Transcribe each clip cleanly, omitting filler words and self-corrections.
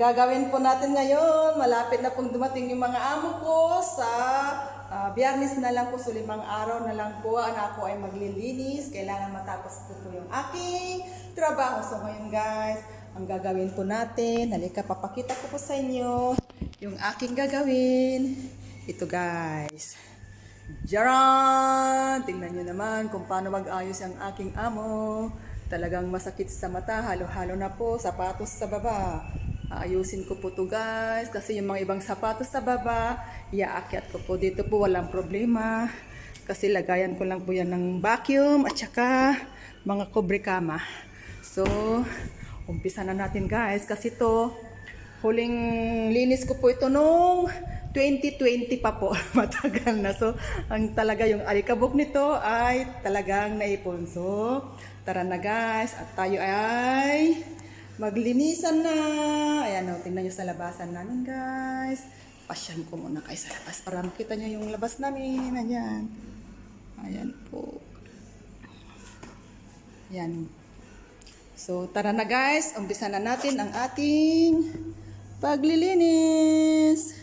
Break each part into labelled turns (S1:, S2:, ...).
S1: gagawin po natin ngayon, malapit na pong dumating yung mga amo ko sa Biyernes na lang po, so 5 araw na lang po ako ay maglilinis. Kailangan matapos po yung aking trabaho. So ngayon guys, ang gagawin po natin, halika papakita ko po sa inyo yung aking gagawin. Ito guys. Jaran! Tingnan nyo naman kung paano mag-ayos ang aking amo. Talagang masakit sa mata, halo-halo na po, sapatos sa baba. Ayusin ko po to guys, kasi yung mga ibang sapatos sa baba, iaakyat ko po dito po, walang problema. Kasi lagayan ko lang po yan ng vacuum at saka mga kobre kama. So, umpisa na natin guys, kasi to huling linis ko po ito nung 2020 pa po, matagal na. So, ang talaga yung alikabok nito ay talagang naipon. So, tara na guys, at tayo ay maglinisan na. Ayan o, tingnan nyo sa labasan namin guys. Pasyan ko muna kayo sa labas para makita nyo yung labas namin. Ayan. Ayan po. Ayan. So, tara na guys, umpisa na natin ang ating paglilinis.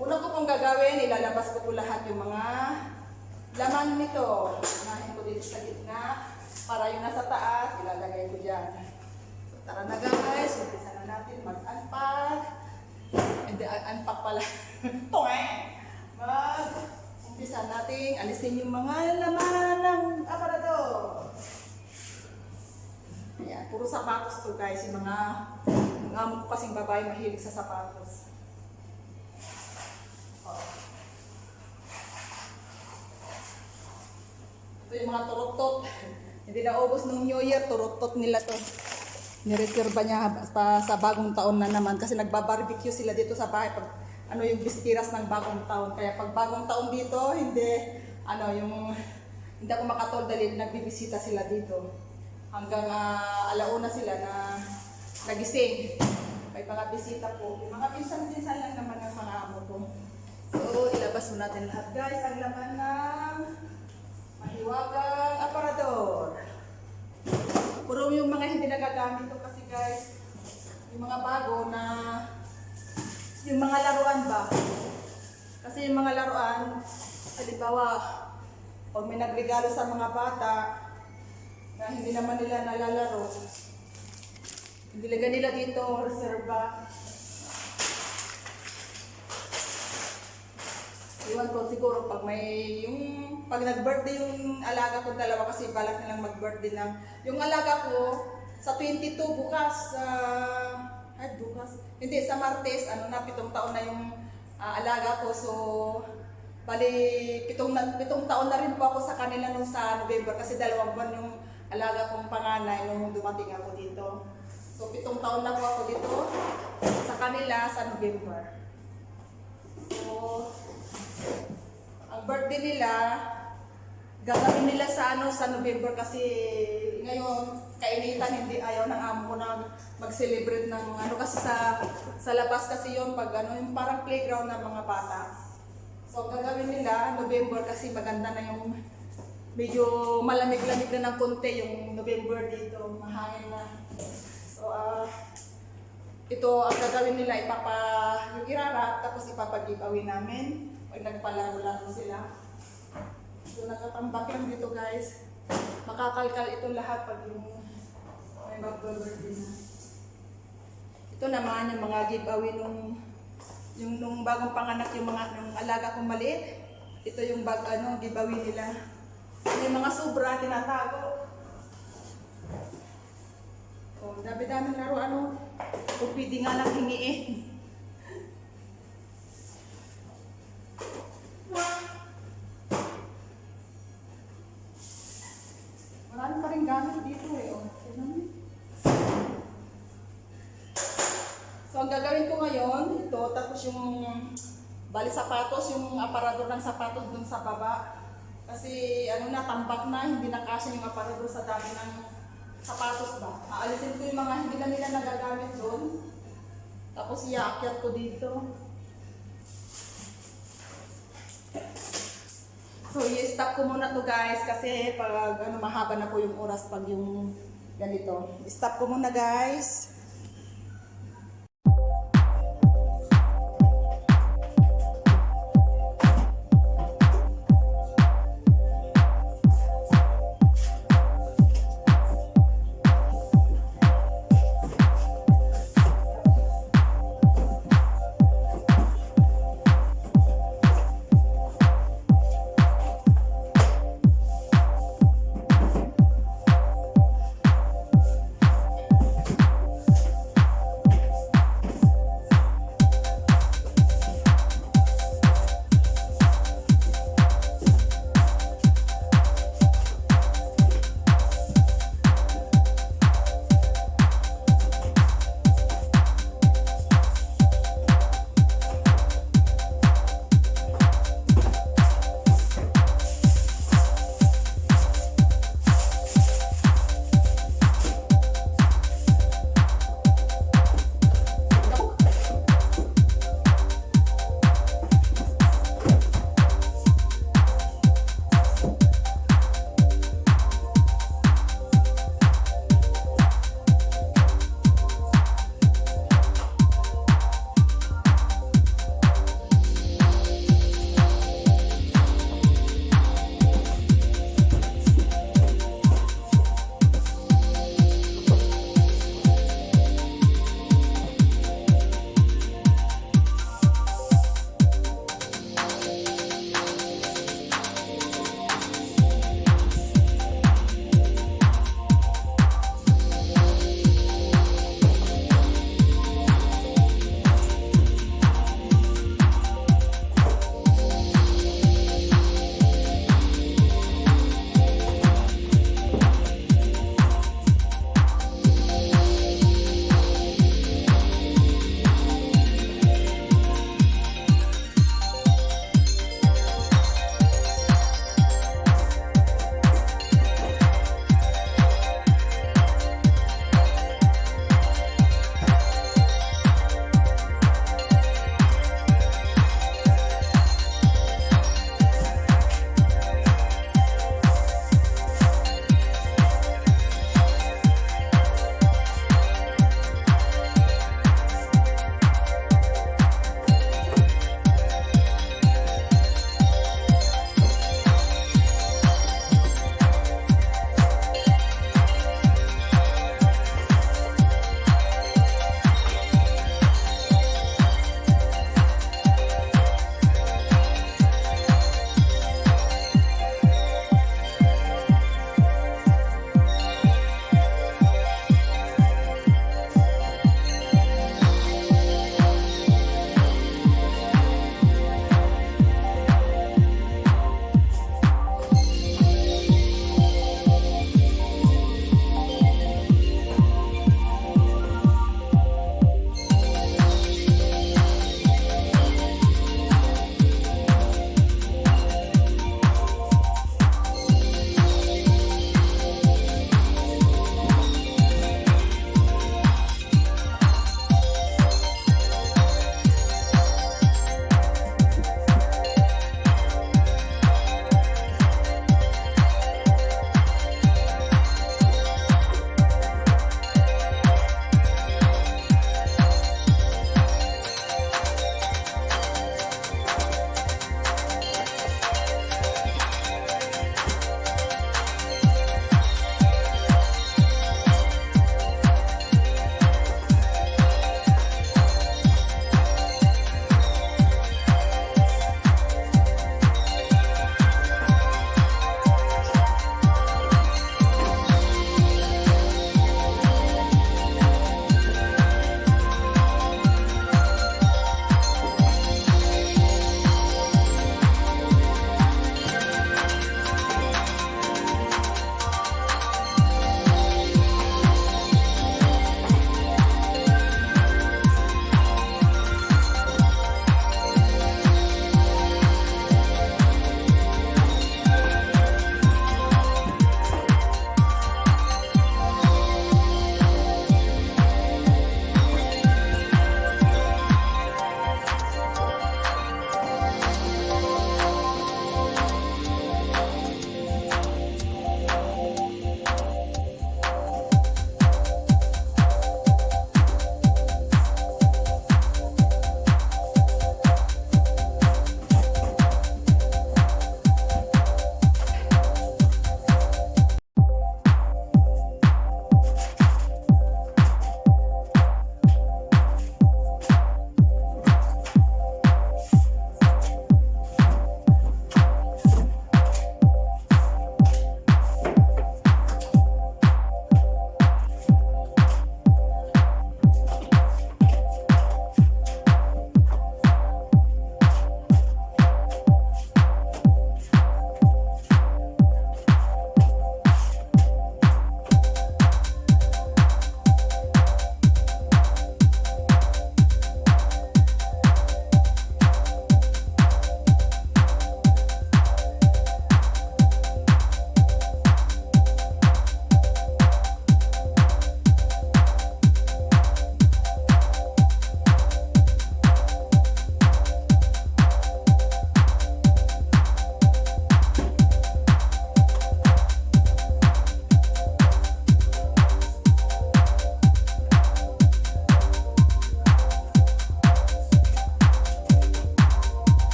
S1: Una ko pong gagawin, ilalabas ko po lahat yung mga laman nito. Unahin ko dito sa gitna para yung nasa taas, ilalagay ko dyan. So, tara na guys, umpisa na natin mag-unpack. Hindi, unpack pala. Mag-umpisa natin, alisin yung mga laman ng aparador. Ayan, puro sapatos to guys, yung mga amo ko kasing babae mahilig sa sapatos. Ito yung mga turutot. Hindi na ubos nung New Year, turutot nila to. Nireserva niya pa sa bagong taon na naman kasi nagbabarbecue sila dito sa bahay pag ano yung bistiras ng bagong taon. Kaya pag bagong taon dito, hindi ako makatol dahil nagbibisita sila dito. Hanggang alauna sila na nagising. May mga bisita po. Yung mga pinsan-pinsan lang naman ng mga amo ko. So, ilabas mo natin lahat guys. Ang laman ng mahiwagang aparador. Puro yung mga hindi nagagamit ko kasi guys. Yung mga bago na yung mga laruan ba? Kasi yung mga laruan, halimbawa, pag may nagregalo sa mga bata, na hindi naman nila nalalaro, nilagay nila dito, reserva. Iwan ko siguro pag pag nag-birthday yung alaga ko dalawa kasi balak nilang mag-birthday ng yung alaga ko sa 22 bukas, hindi, sa Martes, 7 taon na yung alaga ko. So, bali, 7 taon na rin po ako sa kanila nung sa November kasi 2 buwan yung alaga kong panganay nung dumating ako dito. So, 7 taon na po ako dito sa kanila sa November. So, ang birthday nila, gagawin nila sa November kasi ngayon, kainitan, hindi ayaw ng amo ko na mag-celebrate ng kasi sa labas kasi yon pag yung parang playground ng mga bata. So, gagawin nila November kasi maganda na yung medyo malamig-lamig na ng konti yung November dito, mahangin na. So, ito ang gagawin nila, yung irarap, tapos ipapag-giveaway namin pag nagpalaro-laro sila. So, nakatambak lang dito guys. Makakalkal ito lahat pag yung may mag-birthday na. Ito naman yung mga giveaway nung bagong panganak yung alaga kong maliit. Ito yung giveaway nila. Yung mga sobra, tinatago. O, dami-daming laro, kung pwede nga lang hingiin. Marami pa rin gamit dito So, ang gagawin ko ngayon, ito, tapos yung bali sapatos, yung aparador ng sapatos dun sa baba. Kasi tambak na, hindi na kasya yung aparador sa dami ng sapatos ba. Aalisin ko yung mga hindi na nila nagagamit doon. Tapos iaakyat ko dito. So i-stop ko muna to guys kasi pag mahaba na po yung oras pag yung ganito. Stop ko muna guys.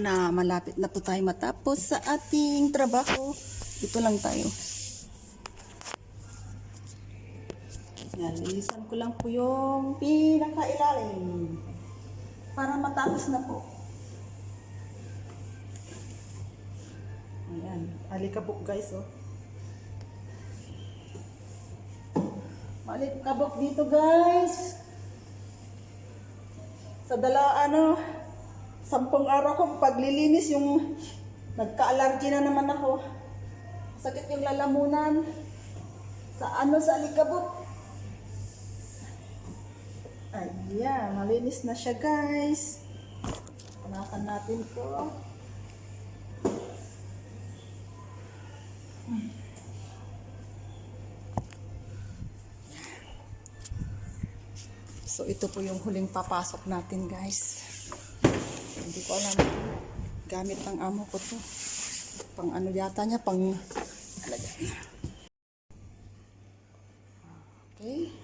S1: na malapit na po tayo matapos sa ating trabaho. Dito lang tayo. Yan, lilisan ko lang po yung pinakailalim para matapos na po. Ayan, alikabok guys, oh. Alikabok dito guys. Sa 10 araw kong paglilinis, yung nagka-allergy na naman ako. Sakit yung lalamunan. Sa alikabok. Ayan, malinis na siya guys. Panakan natin to. So ito po yung huling papasok natin guys. Hindi ko alam. Gamit ng amo ko to. Pang ano yata niya, pang... Okay.